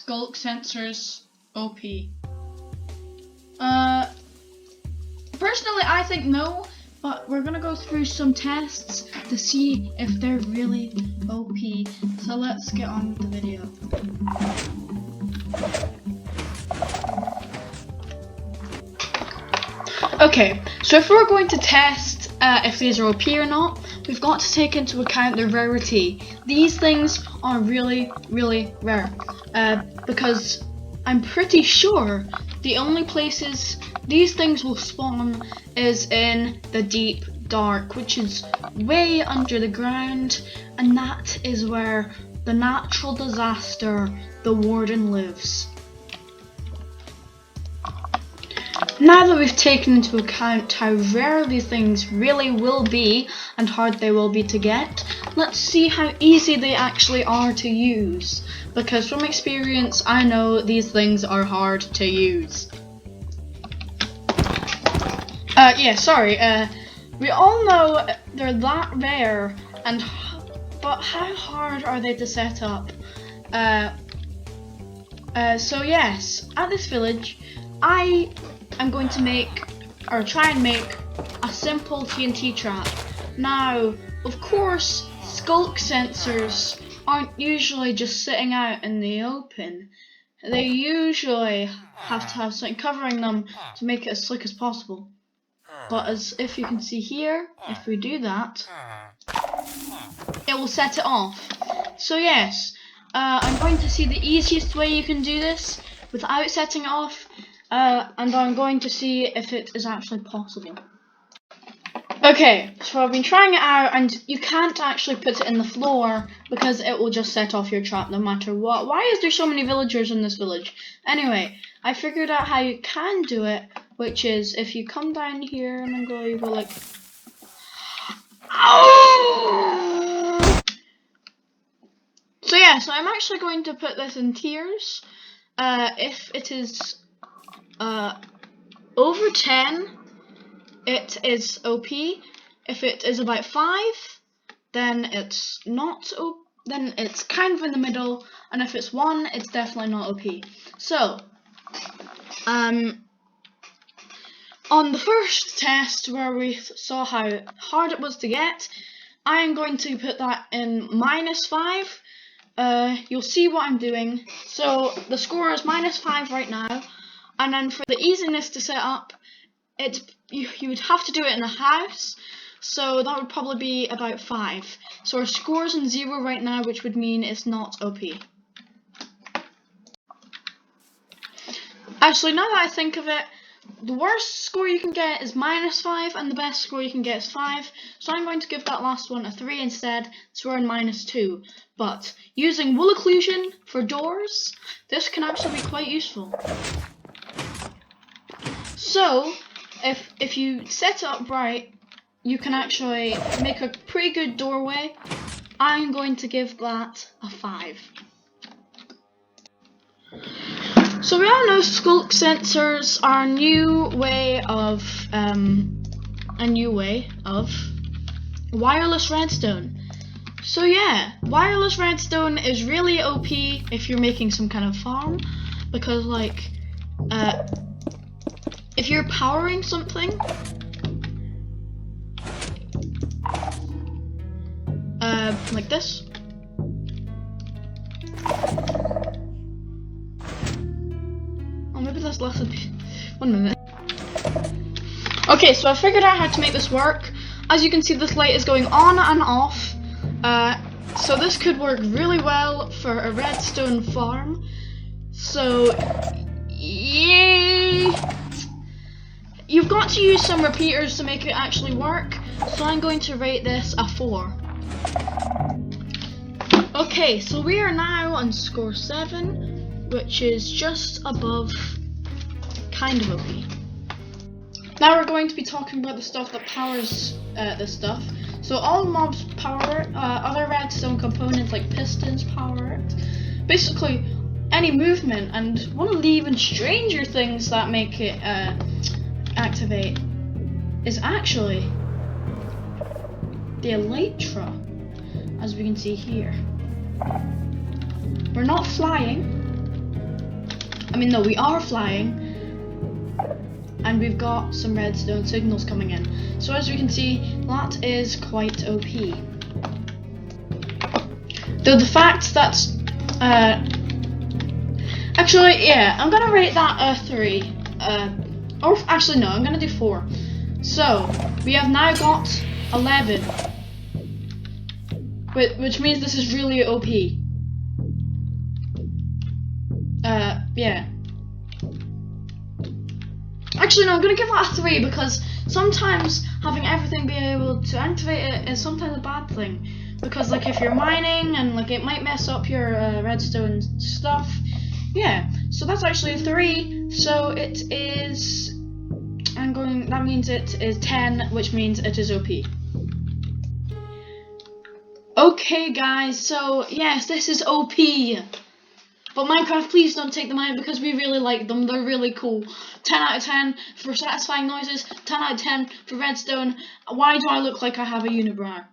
Sculk Sensors OP. Personally, I think no, but we're gonna go through some tests to see if they're really OP. So let's get on with the video. Okay, so if we're going to test if these are OP or not, we've got to take into account their rarity. These things are really, really rare because I'm pretty sure the only places these things will spawn is in the deep dark, which is way under the ground, and that is where the natural disaster, the Warden, lives. Now that we've taken into account how rare these things really will be and hard they will be to get, let's see how easy they actually are to use. Because from experience, I know these things are hard to use. We all know they're that rare, but how hard are they to set up? So yes, at this village, I am going to try and make a simple TNT trap. Now, of course, Sculk sensors aren't usually just sitting out in the open. They usually have to have something covering them to make it as slick as possible. But if you can see here, if we do that, it will set it off. So yes, I'm going to see the easiest way you can do this without setting it off, and I'm going to see if it is actually possible. Okay, so I've been trying it out, and you can't actually put it in the floor because it will just set off your trap no matter what. Why is there so many villagers in this village? Anyway, I figured out how you can do it, which is if you come down here and then you go like, ow! So yeah, so I'm actually going to put this in tiers. If it is over 10, it is OP. If it is about 5, then it's not OP. Then it's kind of in the middle, and if it's 1, it's definitely not OP. So, on the first test where we saw how hard it was to get, I am going to put that in -5. You'll see what I'm doing. So the score is -5 right now, and then for the easiness to set up, you would have to do it in a house, so that would probably be about 5. So our score is in 0 right now, which would mean it's not OP. Actually, now that I think of it, the worst score you can get is -5, and the best score you can get is 5. So I'm going to give that last one a 3 instead, so we're in -2. But using wool occlusion for doors, this can actually be quite useful. So, if you set it up right, you can actually make a pretty good doorway. I'm going to give that a 5. So we all know Sculk sensors are a new way of wireless redstone. So yeah, wireless redstone is really OP if you're making some kind of farm, because like if you're powering something, like this. Oh, maybe that's less than 1 minute. Okay, so I figured out how to make this work. As you can see, this light is going on and off. So this could work really well for a redstone farm. So, yay! You've got to use some repeaters to make it actually work. So I'm going to rate this a 4. Okay, so we are now on score 7, which is just above kind of OP. Now we're going to be talking about the stuff that powers this stuff. So all mobs power it, other redstone components like pistons power it. Basically any movement, and one of the even stranger things that make it activate is actually the elytra, as we can see here. We're not flying, I mean, no, we are flying, and we've got some redstone signals coming in. So as we can see, that is quite OP. Though the fact that, actually, yeah, I'm gonna rate that a 3. Or actually, no, I'm gonna do 4. So we have now got 11, which means this is really OP. Yeah. Actually, no, I'm gonna give that a 3 because sometimes having everything be able to activate it is sometimes a bad thing. Because like if you're mining and like it might mess up your redstone stuff. Yeah. So that's actually a 3. So it is. That means it is 10, which means it is OP. Okay, guys. So yes, this is OP. But Minecraft, please don't take them out because we really like them. They're really cool. 10 out of 10 for satisfying noises. 10 out of 10 for redstone. Why do I look like I have a unibrow?